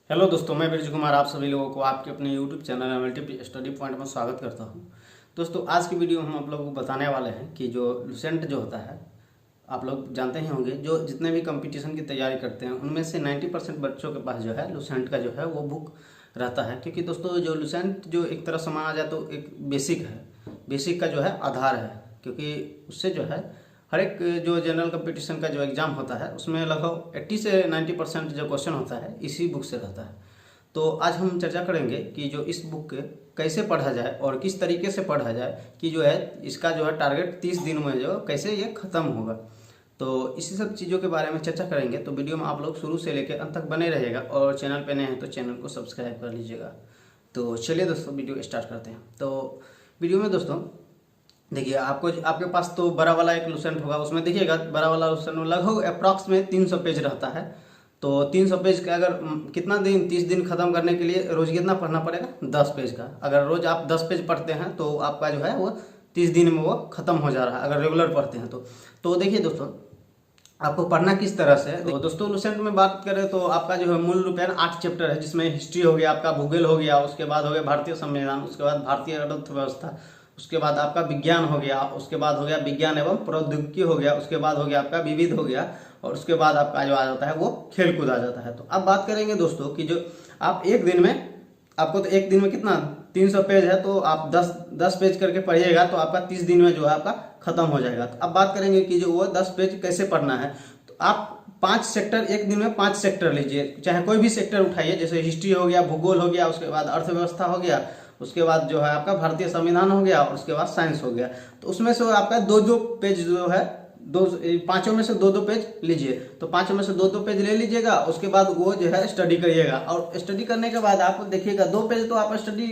Hello दोस्तों, मैं bridge Kumar आप सभी लोगों को आपके अपने YouTube channel MLT study point में स्वागत करता हूं। दोस्तों, आज की वीडियो में हम आप लोगों को बताने वाले हैं कि जो लुसेंट जो होता है, आप लोग जानते ही होंगे, जो जितने भी कंपटीशन की तैयारी करते हैं उनमें से 90% बच्चों के पास जो है लुसेंट का जो है वो बुक रहता है। क्योंकि दोस्तों जो लुसेंट जो एक तरह से माना जाए तो एक बेसिक है, बेसिक का जो है आधार है। क्योंकि उससे जो है हर एक जो जनरल कंपटीशन का जो एग्ज़ाम होता है उसमें लगभग 80 से 90% जो क्वेश्चन होता है इसी बुक से रहता है। तो आज हम चर्चा करेंगे कि जो इस बुक के कैसे पढ़ा जाए और किस तरीके से पढ़ा जाए कि जो है इसका जो है टारगेट 30 दिन में जो कैसे ये ख़त्म होगा। तो इसी सब चीज़ों के बारे में चर्चा करेंगे। तो वीडियो में आप लोग शुरू से लेकर अंत तक बने रहिएगा और चैनल पे नए हैं तो चैनल को सब्सक्राइब कर लीजिएगा। तो चलिए दोस्तों, वीडियो स्टार्ट करते हैं। तो वीडियो में दोस्तों देखिए, आपके पास तो बड़ा वाला एक लुसेंट होगा, उसमें देखिएगा बड़ा वाला लुसेंट में लगभग अप्रॉक्स में 300 पेज रहता है। तो 300 पेज का अगर कितना दिन 30 दिन खत्म करने के लिए रोज कितना पढ़ना पड़ेगा, 10 पेज का। अगर रोज आप 10 पेज पढ़ते हैं तो आपका जो है वो 30 दिन में वो खत्म हो जा रहा है, अगर रेगुलर पढ़ते हैं तो देखिए दोस्तों, आपको पढ़ना किस तरह से है। तो दोस्तों लुसेंट में बात करें तो आपका जो है मूल रूप है 8 चैप्टर है, जिसमें हिस्ट्री हो गया, आपका भूगोल हो गया, उसके बाद हो गया भारतीय संविधान, उसके बाद भारतीय अर्थव्यवस्था, उसके बाद आपका विज्ञान हो गया, उसके बाद हो गया विज्ञान एवं प्रौद्योगिकी हो गया, उसके बाद हो गया आपका विविध हो गया, और उसके बाद आपका जो आ जाता है वो खेल कूद आ जाता है। तो अब बात करेंगे दोस्तों कि जो आप एक दिन में, आपको तो एक दिन में कितना 300 पेज है, तो आप 10 पेज करके पढ़िएगा तो आपका 30 दिन में जो है आपका खत्म हो जाएगा। तो अब बात करेंगे कि जो वो 10 पेज कैसे पढ़ना है। तो आप 5 सेक्टर, एक दिन में 5 सेक्टर लीजिए, चाहे कोई भी सेक्टर उठाइए, जैसे हिस्ट्री हो गया, भूगोल हो गया, उसके बाद अर्थव्यवस्था हो गया, उसके बाद जो है आपका भारतीय संविधान हो गया, और उसके बाद साइंस हो गया। तो उसमें से आपका 2-2 पेज जो है, पांचों में से 2-2 पेज लीजिए। तो पांचों में से 2-2 पेज ले लीजिएगा, उसके बाद वो जो है स्टडी करिएगा। और स्टडी करने के बाद आप देखिएगा 2 पेज तो आप स्टडी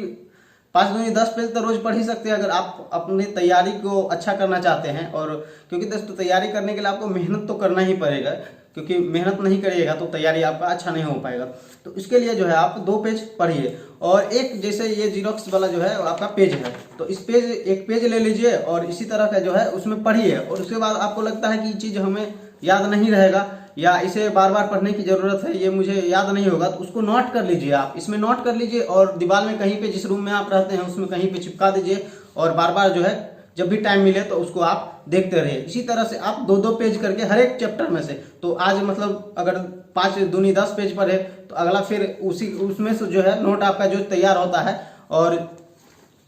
5 दूनी 10 पेज तो रोज पढ़ ही सकते हैं, अगर आप अपनी तैयारी को अच्छा करना चाहते हैं। और क्योंकि दोस्तों तैयारी करने के लिए आपको मेहनत तो करना ही पड़ेगा, क्योंकि मेहनत नहीं करिएगा तो तैयारी आपका अच्छा नहीं हो पाएगा। तो इसके लिए जो है आप 2 पेज पढ़िए, और एक जैसे ये जीरोक्स वाला जो है आपका पेज है, तो इस पेज एक पेज ले लीजिए और इसी तरह का जो है उसमें पढ़िए। और उसके बाद आपको लगता है कि ये चीज़ हमें याद नहीं रहेगा या इसे बार बार पढ़ने की जरूरत है, ये मुझे याद नहीं होगा, तो उसको नोट कर लीजिए। आप इसमें नोट कर लीजिए और दीवार में कहीं पे, जिस रूम में आप रहते हैं उसमें कहीं पे चिपका दीजिए, और बार बार जो है जब भी टाइम मिले तो उसको आप देखते रहिए। इसी तरह से आप 2-2 पेज करके हर एक चैप्टर में से, तो आज मतलब अगर 5 दूनी 10 पेज पढ़े तो अगला फिर उसमें से जो है नोट आपका जो तैयार होता है। और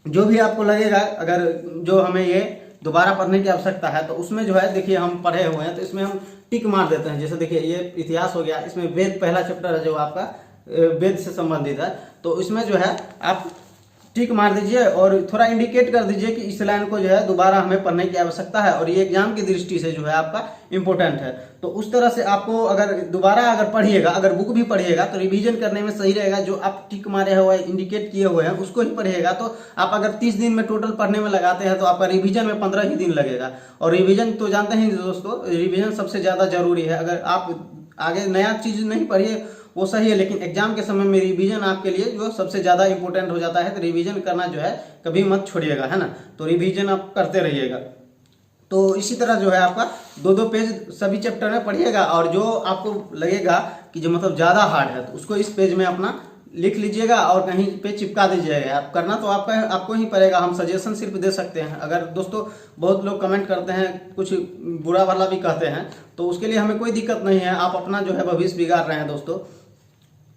जो भी आपको लगेगा अगर जो हमें ये दोबारा पढ़ने की आवश्यकता है, तो उसमें जो है देखिए हम पढ़े हुए हैं तो इसमें हम टिक मार देते हैं। जैसे देखिए ये इतिहास हो गया, इसमें वेद पहला चैप्टर है जो आपका वेद से संबंधित है, तो इसमें जो है आप टिक मार दीजिए और थोड़ा इंडिकेट कर दीजिए कि इस लाइन को जो है दोबारा हमें पढ़ने की आवश्यकता है और ये एग्जाम की दृष्टि से जो है आपका इंपॉर्टेंट है। तो उस तरह से आपको अगर दोबारा अगर पढ़िएगा, अगर बुक भी पढ़िएगा तो रिवीजन करने में सही रहेगा। जो आप टिक मारे हुए इंडिकेट किए हुए हैं उसको ही पढ़िएगा। तो आप अगर 30 दिन में टोटल पढ़ने में लगाते हैं तो आपका रिवीजन में 15 ही दिन लगेगा। और रिवीजन तो जानते हैं दोस्तों, रिवीजन सबसे ज्यादा जरूरी है। अगर आप आगे नया चीज नहीं पढ़िए वो सही है, लेकिन एग्जाम के समय में रिवीजन आपके लिए जो सबसे ज्यादा इंपॉर्टेंट हो जाता है। तो रिवीजन करना जो है कभी मत छोड़िएगा, है ना। तो रिवीजन आप करते रहिएगा। तो इसी तरह जो है आपका 2-2 पेज सभी चैप्टर में पढ़िएगा, और जो आपको लगेगा कि जो मतलब ज्यादा हार्ड है तो उसको इस पेज में अपना लिख लीजिएगा और कहीं पे चिपका दीजिएगा। आप करना तो आपको ही पड़ेगा, हम सजेशन सिर्फ दे सकते हैं। अगर दोस्तों बहुत लोग कमेंट करते हैं, कुछ बुरा वाला भी कहते हैं, तो उसके लिए हमें कोई दिक्कत नहीं है। आप अपना जो है भविष्य बिगाड़ रहे हैं दोस्तों।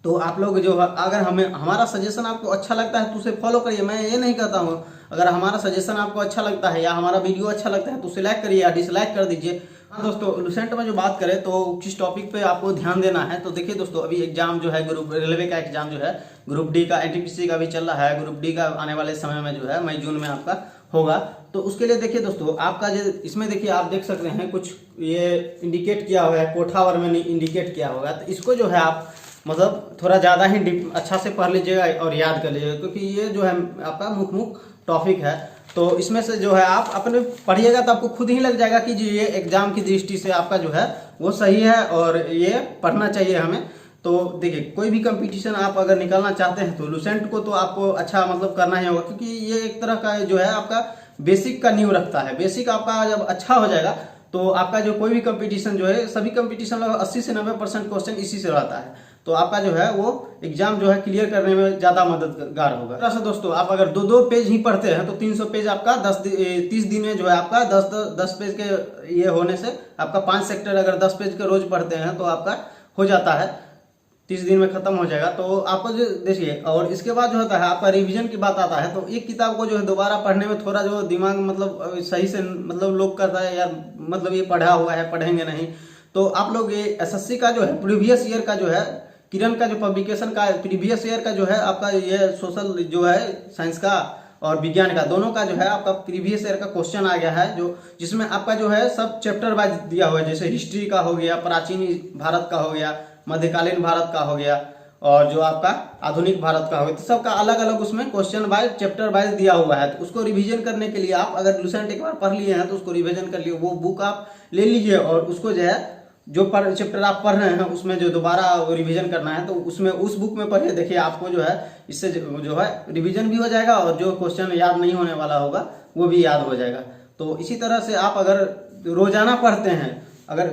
तो आप लोग जो है, अगर हमें हमारा सजेशन आपको अच्छा लगता है तो उसे फॉलो करिए। मैं ये नहीं कहता हूँ, अगर हमारा सजेशन आपको अच्छा लगता है या हमारा वीडियो अच्छा लगता है तो उसे लाइक करिए या डिसलाइक कर दीजिए। हाँ दोस्तों, लुसेंट में जो बात करें तो किस टॉपिक पे आपको ध्यान देना है, तो देखिए दोस्तों अभी एग्जाम जो है ग्रुप रेलवे का एग्जाम जो है ग्रुप डी का एनटीपीसी का भी चल रहा है। ग्रुप डी का आने वाले समय में जो है मई जून में आपका होगा। तो उसके लिए देखिए दोस्तों आपका जो इसमें देखिए आप देख सकते हैं कुछ ये इंडिकेट किया हुआ है, कोठावर में इंडिकेट किया होगा। तो इसको जो है आप मतलब थोड़ा ज़्यादा ही अच्छा से पढ़ लीजिएगा और याद कर लीजिएगा, क्योंकि ये जो है आपका मुख्य टॉपिक है। तो इसमें से जो है आप अपने पढ़िएगा तो आपको खुद ही लग जाएगा कि जी ये एग्जाम की दृष्टि से आपका जो है वो सही है और ये पढ़ना चाहिए हमें। तो देखिए कोई भी कंपटीशन आप अगर निकालना चाहते हैं तो लुसेंट को तो आपको अच्छा मतलब करना ही होगा, क्योंकि ये एक तरह का जो है आपका बेसिक का नींव रखता है। बेसिक आपका जब अच्छा हो जाएगा तो आपका जो कोई भी कंपटीशन जो है, सभी कंपटीशन लगभग 80 से 90% क्वेश्चन इसी से रहता है। तो तो आपका जो है वो एग्जाम जो है क्लियर करने में ज़्यादा मददगार होगा। ऐसा दोस्तों आप अगर 2-2 पेज ही पढ़ते हैं तो 300 पेज आपका 30 दिन में जो है आपका 10 पेज के ये होने से आपका 5 सेक्टर अगर 10 पेज के रोज पढ़ते हैं तो आपका हो जाता है 30 दिन में खत्म हो जाएगा। तो आपको जो देखिए, और इसके बाद जो होता है आपका रिवीजन की बात आता है, तो एक किताब को जो है दोबारा पढ़ने में थोड़ा जो दिमाग मतलब सही से मतलब लोग करता है यार, मतलब ये पढ़ा हुआ है पढ़ेंगे नहीं। तो आप लोग ये एसएससी का जो है प्रीवियस ईयर का जो है किरण का जो पब्लिकेशन का प्रीवियस ईयर का जो है आपका ये सोशल जो है साइंस का और विज्ञान का दोनों का जो है आपका प्रीवियस ईयर का क्वेश्चन आ गया है, जो जिसमें आपका जो है सब चैप्टर वाइज दिया हुआ है, जैसे हिस्ट्री का हो गया, प्राचीन भारत का हो गया, मध्यकालीन भारत का हो गया और जो आपका आधुनिक भारत का हो गया, तो सबका अलग अलग उसमें क्वेश्चन वाइज चैप्टर वाइज दिया हुआ है। तो उसको रिवीजन करने के लिए आप अगर लुसेंट एक बार पढ़ लिए हैं तो उसको रिवीजन कर लिए, वो बुक आप ले लीजिए और उसको जो है जो चैप्टर आप पढ़ रहे हैं उसमें जो दोबारा रिवीजन करना है तो उसमें उस बुक में पढ़िए। देखिए आपको जो है इससे जो है रिवीजन भी हो जाएगा और जो क्वेश्चन याद नहीं होने वाला होगा वो भी याद हो जाएगा। तो इसी तरह से आप अगर रोजाना पढ़ते हैं, अगर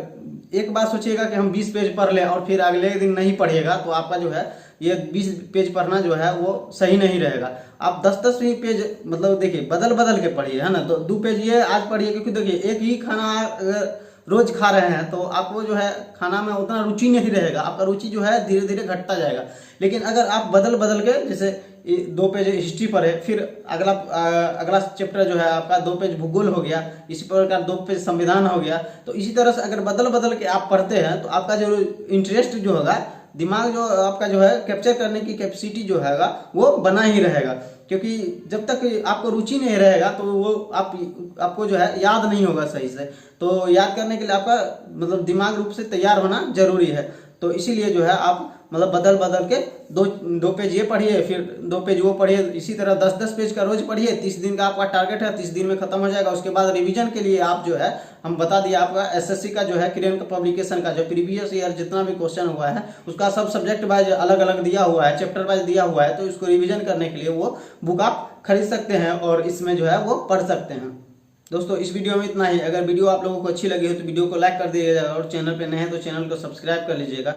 एक बार सोचिएगा कि हम 20 पेज पढ़ लें और फिर अगले दिन नहीं पढ़िएगा तो आपका जो है ये 20 पेज पढ़ना जो है वो सही नहीं रहेगा। आप 10-10 ही पेज मतलब देखिए बदल बदल के पढ़िए, है ना। तो 2 पेज ये आज पढ़िए, क्योंकि देखिए एक ही खाना अगर रोज खा रहे हैं तो आपको जो है खाना में उतना रुचि नहीं रहेगा, आपका रुचि जो है धीरे धीरे घटता जाएगा। लेकिन अगर आप बदल बदल के जैसे 2 पेज हिस्ट्री पढ़े, फिर अगला चैप्टर जो है आपका 2 पेज भूगोल हो गया, इसी प्रकार 2 पेज संविधान हो गया, तो इसी तरह से अगर बदल बदल के आप पढ़ते हैं तो आपका जो इंटरेस्ट जो होगा, दिमाग जो आपका जो है कैप्चर करने की कैपेसिटी जो हैगा वो बना ही रहेगा। क्योंकि जब तक आपको रुचि नहीं रहेगा तो वो आपको जो है याद नहीं होगा सही से। तो याद करने के लिए आपका मतलब दिमाग रूप से तैयार होना जरूरी है। तो इसीलिए जो है आप मतलब बदल बदल के 2 पेज ये पढ़िए, फिर 2 पेज वो पढ़िए, इसी तरह 10-10 पेज का रोज पढ़िए। 30 दिन का आपका टारगेट है, 30 दिन में खत्म हो जाएगा। उसके बाद रिवीजन के लिए आप जो है हम बता दिया आपका एसएससी का जो है किरण का पब्लिकेशन का जो प्रीवियस ईयर जितना भी क्वेश्चन हुआ है उसका सब सब्जेक्ट वाइज अलग अलग दिया हुआ है, चैप्टर वाइज दिया हुआ है। तो इसको रिविजन करने के लिए वो बुक आप खरीद सकते हैं और इसमें जो है वो पढ़ सकते हैं। दोस्तों इस वीडियो में इतना ही। अगर वीडियो आप लोगों को अच्छी लगी हो तो वीडियो को लाइक कर दीजिएगा और चैनल पे नए हैं तो चैनल को सब्सक्राइब कर लीजिएगा।